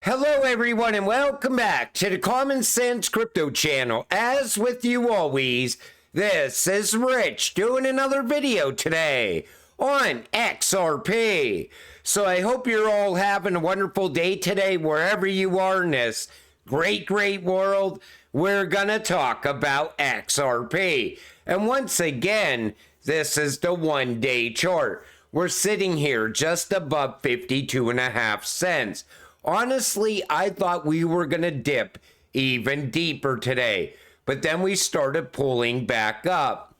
Hello everyone and welcome back to the Common Sense Crypto channel. As with you always, this is Rich doing another video today on XRP. So I hope you're all having a wonderful day today wherever you are in this great world. We're gonna talk about XRP. And once again, this is the 1-day chart. We're sitting here just above 52.5 cents. Honestly, I thought we were going to dip even deeper today, but then we started pulling back up.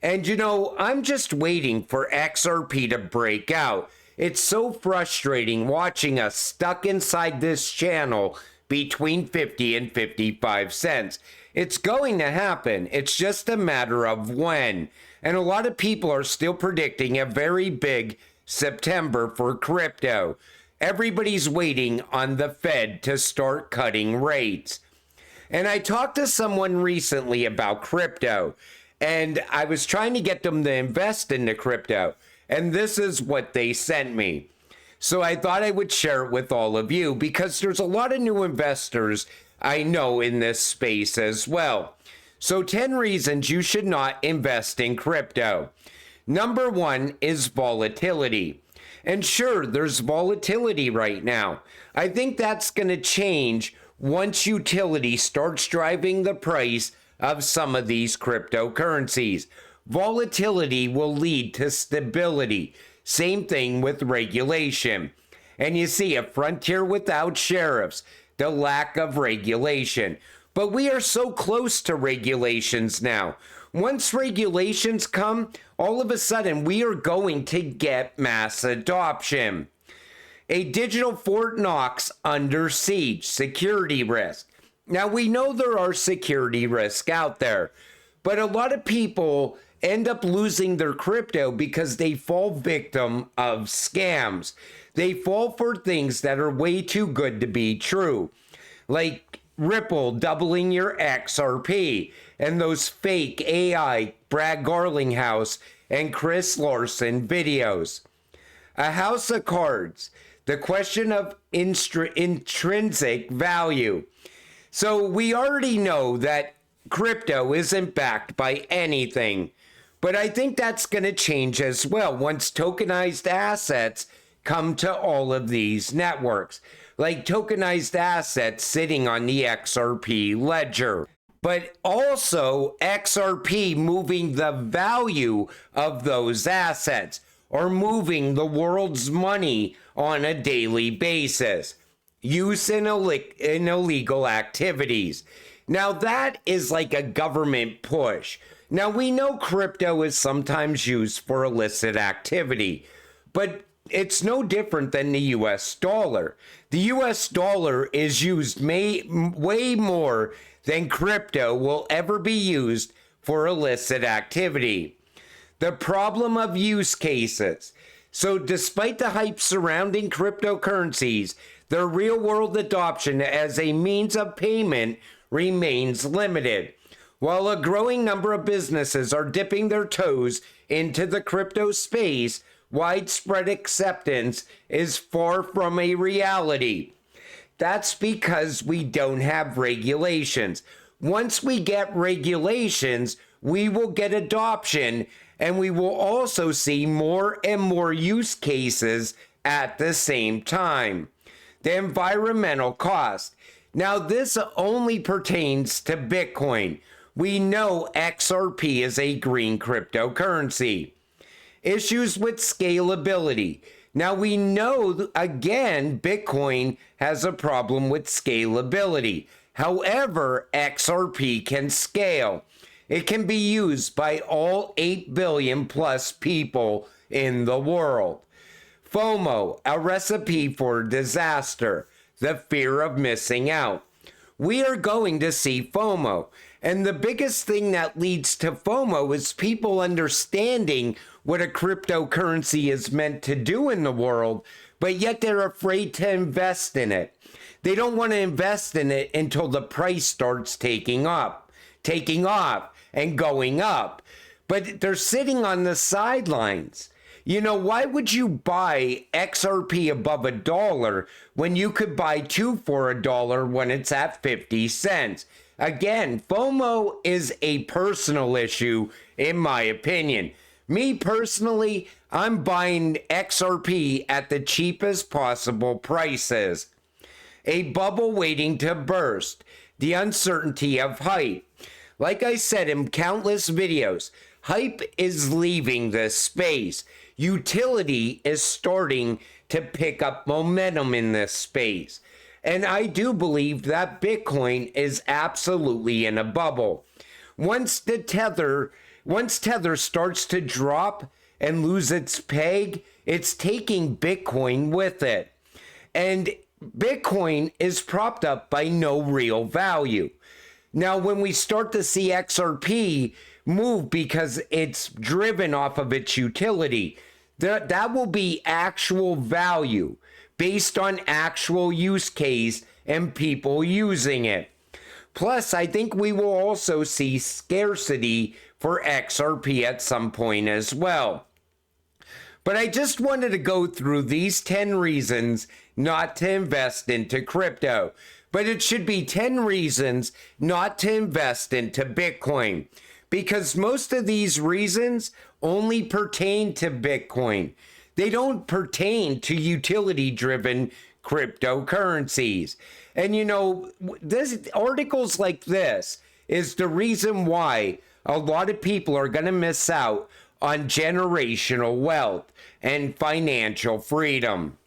And you know, I'm just waiting for XRP to break out. It's so frustrating watching us stuck inside this channel between 50 and 55 cents. It's going to happen. It's just a matter of when. And a lot of people are still predicting a very big September for crypto. Everybody's waiting on the Fed to start cutting rates. And I talked to someone recently about crypto, and I was trying to get them to invest into crypto, and this is what they sent me. So I thought I would share it with all of you because there's a lot of new investors I know in this space as well. So 10 reasons you should not invest in crypto. Number 1 is volatility. And sure, there's volatility right now. I think that's going to change once utility starts driving the price of some of these cryptocurrencies. Volatility will lead to stability. Same thing with regulation. And you see a frontier without sheriffs, the lack of regulation. But we are so close to regulations now. Once regulations come, all of a sudden we are going to get mass adoption. A digital Fort Knox under siege, security risk. Now we know there are security risks out there, but a lot of people end up losing their crypto because they fall victim of scams. They fall for things that are way too good to be true, like Ripple doubling your XRP, and those fake AI Brad Garlinghouse and Chris Larson videos. A house of cards, the question of intrinsic value. So we already know that crypto isn't backed by anything, but I think that's going to change as well once tokenized assets come to all of these networks, like tokenized assets sitting on the XRP ledger. But also XRP moving the value of those assets or moving the world's money on a daily basis. Use in illegal activities. Now that is like a government push. Now we know crypto is sometimes used for illicit activity, but it's no different than the US dollar. The US dollar is used way more than crypto will ever be used for illicit activity. The problem of use cases. So despite the hype surrounding cryptocurrencies, their real-world adoption as a means of payment remains limited. While a growing number of businesses are dipping their toes into the crypto space, widespread acceptance is far from a reality. That's because we don't have regulations. Once we get regulations, we will get adoption, and we will also see more and more use cases at the same time. The environmental cost. Now, this only pertains to Bitcoin. We know XRP is a green cryptocurrency. Issues with scalability. Now we know, again, Bitcoin has a problem with scalability. However, XRP can scale. It can be used by all 8 billion plus people in the world. FOMO, a recipe for disaster, the fear of missing out. We are going to see FOMO. And the biggest thing that leads to FOMO is people understanding what a cryptocurrency is meant to do in the world, but yet they're afraid to invest in it. They don't want to invest in it until the price starts taking off, and going up. But they're sitting on the sidelines. You know, why would you buy XRP above $1 when you could buy two for $1 when it's at 50 cents? Again, FOMO is a personal issue, in my opinion. Me personally, I'm buying XRP at the cheapest possible prices. A bubble waiting to burst. The uncertainty of hype. Like I said in countless videos, hype is leaving this space. Utility is starting to pick up momentum in this space. And I do believe that Bitcoin is absolutely in a bubble. Once Tether starts to drop and lose its peg, it's taking Bitcoin with it. And Bitcoin is propped up by no real value. Now, when we start to see XRP move because it's driven off of its utility, that will be actual value based on actual use case and people using it. Plus, I think we will also see scarcity for XRP at some point as well. But I just wanted to go through these 10 reasons not to invest into crypto. But it should be 10 reasons not to invest into Bitcoin. Because most of these reasons only pertain to Bitcoin. They don't pertain to utility-driven cryptocurrencies. And you know, articles like this is the reason why a lot of people are going to miss out on generational wealth and financial freedom.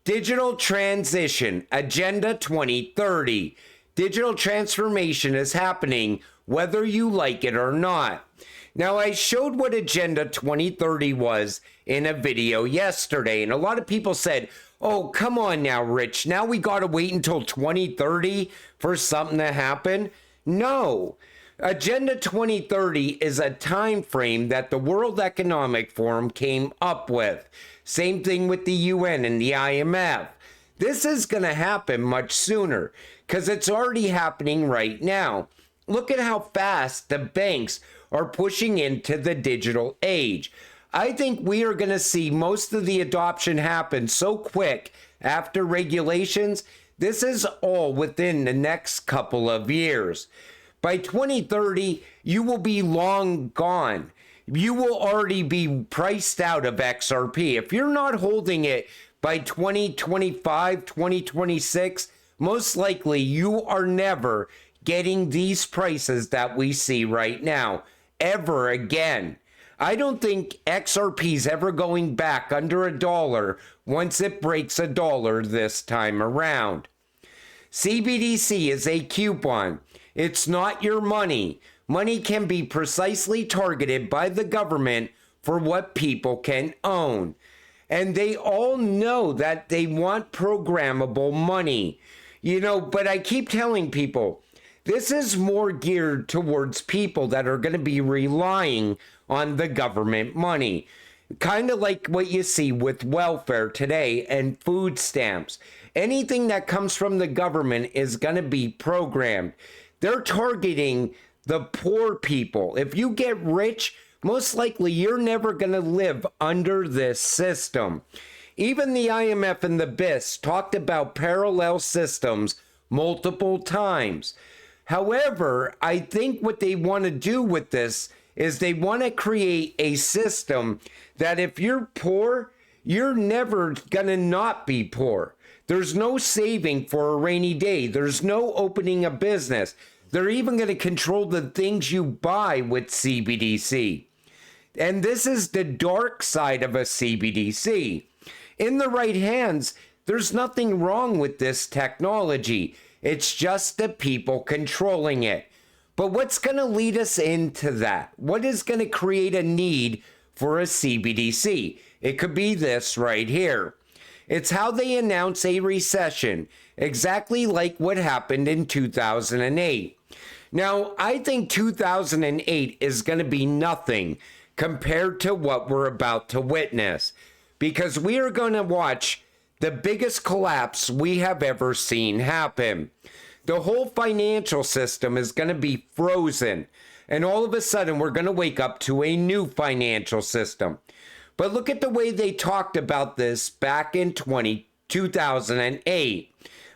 Digital transition, Agenda 2030. Digital transformation is happening whether you like it or not. Now, I showed what Agenda 2030 was in a video yesterday, and a lot of people said, oh, come on now, Rich. Now we got to wait until 2030 for something to happen? No. Agenda 2030 is a time frame that the World Economic Forum came up with. Same thing with the UN and the IMF. This is going to happen much sooner because it's already happening right now. Look at how fast the banks are pushing into the digital age. I think we are going to see most of the adoption happen so quick after regulations. This is all within the next couple of years. By 2030, you will be long gone. You will already be priced out of XRP. If you're not holding it by 2025, 2026, most likely you are never getting these prices that we see right now, ever again. I don't think XRP is ever going back under $1 once it breaks $1 this time around. CBDC is a coupon. It's not your money. Money can be precisely targeted by the government for what people can own. And they all know that they want programmable money. You know, but I keep telling people, this is more geared towards people that are going to be relying on the government money. Kind of like what you see with welfare today and food stamps. Anything that comes from the government is going to be programmed. They're targeting the poor people. If you get rich, most likely you're never going to live under this system. Even the IMF and the BIS talked about parallel systems multiple times. However, I think what they want to do with this is they want to create a system that if you're poor, you're never going to not be poor. There's no saving for a rainy day. There's no opening a business. They're even going to control the things you buy with CBDC. And this is the dark side of a CBDC. In the right hands, there's nothing wrong with this technology. It's just the people controlling it. But what's going to lead us into that? What is going to create a need for a CBDC? It could be this right here. It's how they announce a recession, exactly like what happened in 2008. Now, I think 2008 is going to be nothing compared to what we're about to witness, because we are going to watch the biggest collapse we have ever seen happen. The whole financial system is going to be frozen, and all of a sudden we're going to wake up to a new financial system. But look at the way they talked about this back in 2008.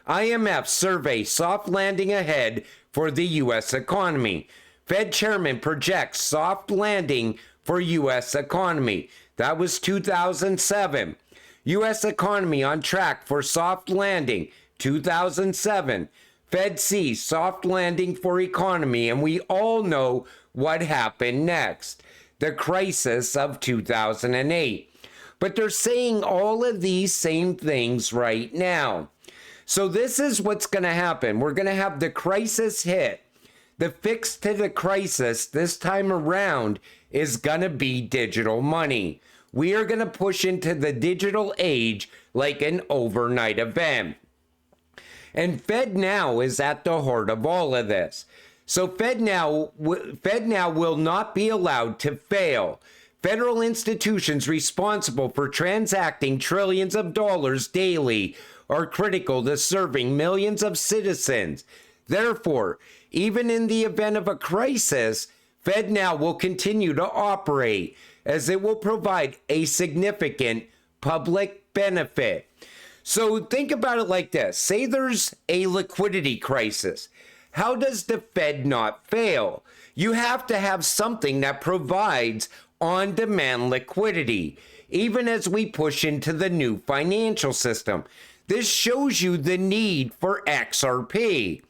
IMF survey soft landing ahead for the U.S. economy. Fed chairman projects soft landing for U.S. economy. That was 2007. U.S. economy on track for soft landing, 2007. Fed sees soft landing for economy, and we all know what happened next. The crisis of 2008. But they're saying all of these same things right now. So this is what's going to happen. We're going to have the crisis hit. The fix to the crisis this time around is going to be digital money. We are going to push into the digital age like an overnight event. And Fednow is at the heart of all of this. So Fednow will not be allowed to fail. Federal institutions responsible for transacting trillions of dollars daily are critical to serving millions of citizens. Therefore, even in the event of a crisis, Fednow will continue to operate as it will provide a significant public benefit. So think about it like this. Say there's a liquidity crisis. How does the Fed not fail? You have to have something that provides on-demand liquidity, even as we push into the new financial system. This shows you the need for XRP.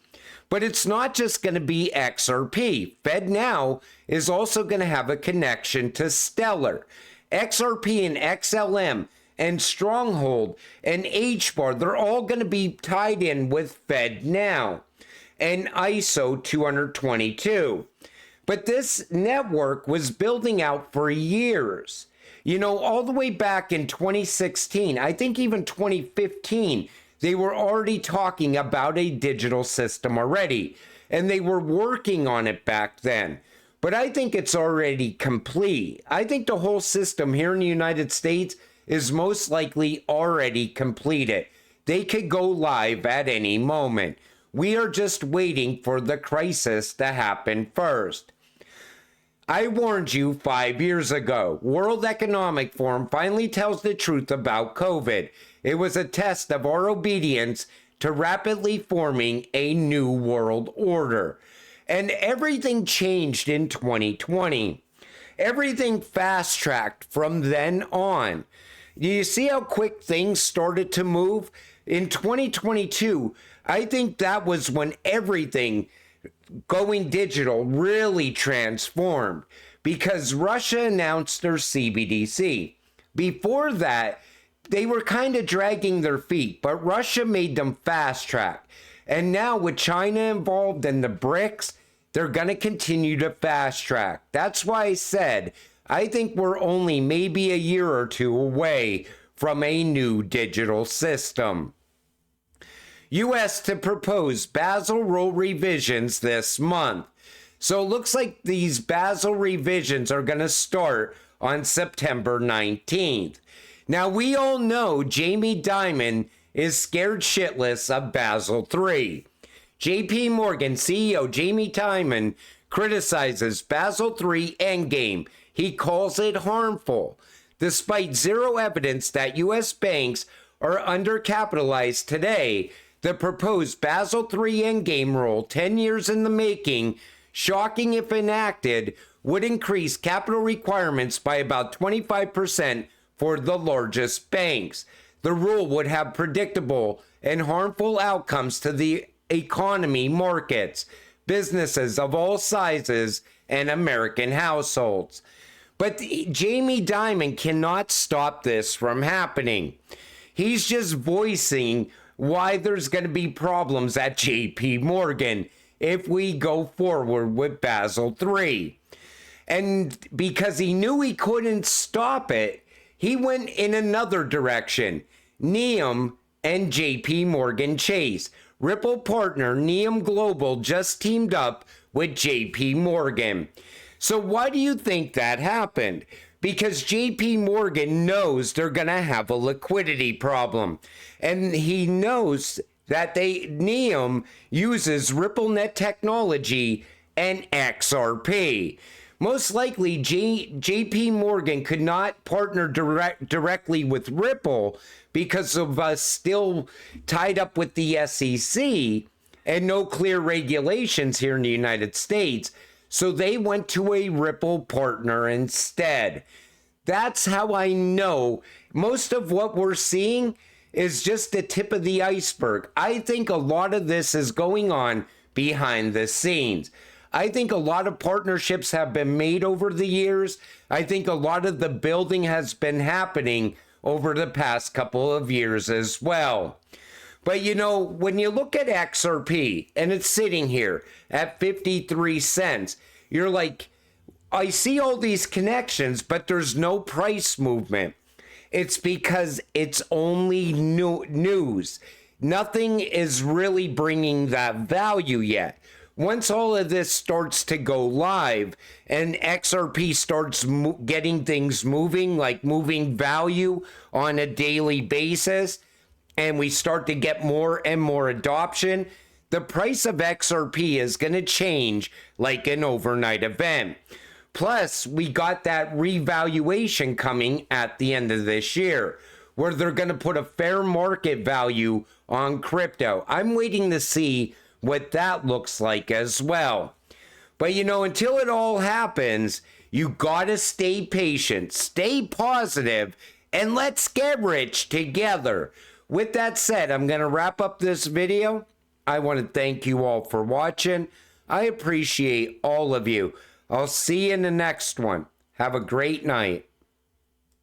But it's not just going to be XRP. Fednow is also going to have a connection to Stellar. XRP and XLM and Stronghold and HBAR, they're all going to be tied in with Fednow and ISO 222. But this network was building out for years. You know, all the way back in 2016, I think even 2015, they were already talking about a digital system already, and they were working on it back then. But I think it's already complete. I think the whole system here in the United States is most likely already completed. They could go live at any moment. We are just waiting for the crisis to happen first. I warned you 5 years ago. World Economic Forum finally tells the truth about COVID. It was a test of our obedience to rapidly forming a new world order. And everything changed in 2020. Everything fast-tracked from then on. Do you see how quick things started to move? In 2022, I think that was when everything going digital really transformed because Russia announced their CBDC. Before that, they were kind of dragging their feet, but Russia made them fast track. And now with China involved and the BRICS, they're going to continue to fast track. That's why I said, I think we're only maybe a year or two away from a new digital system. U.S. to propose Basel rule revisions this month. So it looks like these Basel revisions are going to start on September 19th. Now, we all know Jamie Dimon is scared shitless of Basel III. JP Morgan CEO Jamie Dimon criticizes Basel III endgame. He calls it harmful, despite zero evidence that U.S. banks are undercapitalized today. The proposed Basel III endgame rule, 10 years in the making, shocking if enacted, would increase capital requirements by about 25% for the largest banks. The rule would have predictable and harmful outcomes to the economy, markets, businesses of all sizes, and American households. But Jamie Dimon cannot stop this from happening. He's just voicing why there's going to be problems at JP Morgan if we go forward with Basel III. And because he knew he couldn't stop it, he went in another direction. Neum and JP Morgan Chase. Ripple partner Neum Global just teamed up with JP Morgan. So why do you think that happened? Because JP Morgan knows they're going to have a liquidity problem. And he knows that Neum uses RippleNet technology and XRP. most likely JP Morgan could not partner directly with Ripple because of us still tied up with the SEC and no clear regulations here in the United States. So they went to a Ripple partner instead. That's how I know most of what we're seeing is just the tip of the iceberg. I think a lot of this is going on behind the scenes. I think a lot of partnerships have been made over the years. I think a lot of the building has been happening over the past couple of years as well. But you know, when you look at XRP and it's sitting here at 53 cents, you're like, I see all these connections, but there's no price movement. It's because it's only news. Nothing is really bringing that value yet. Once all of this starts to go live and XRP starts getting things moving, like moving value on a daily basis, and we start to get more and more adoption, the price of XRP is going to change like an overnight event. Plus, we got that revaluation coming at the end of this year, where they're going to put a fair market value on crypto. I'm waiting to see what that looks like as well. But you know, until it all happens, you gotta stay patient, stay positive, and let's get rich together. With that said, I'm gonna wrap up this video. I want to thank you all for watching. I appreciate all of you. I'll see you in the next one. Have a great night.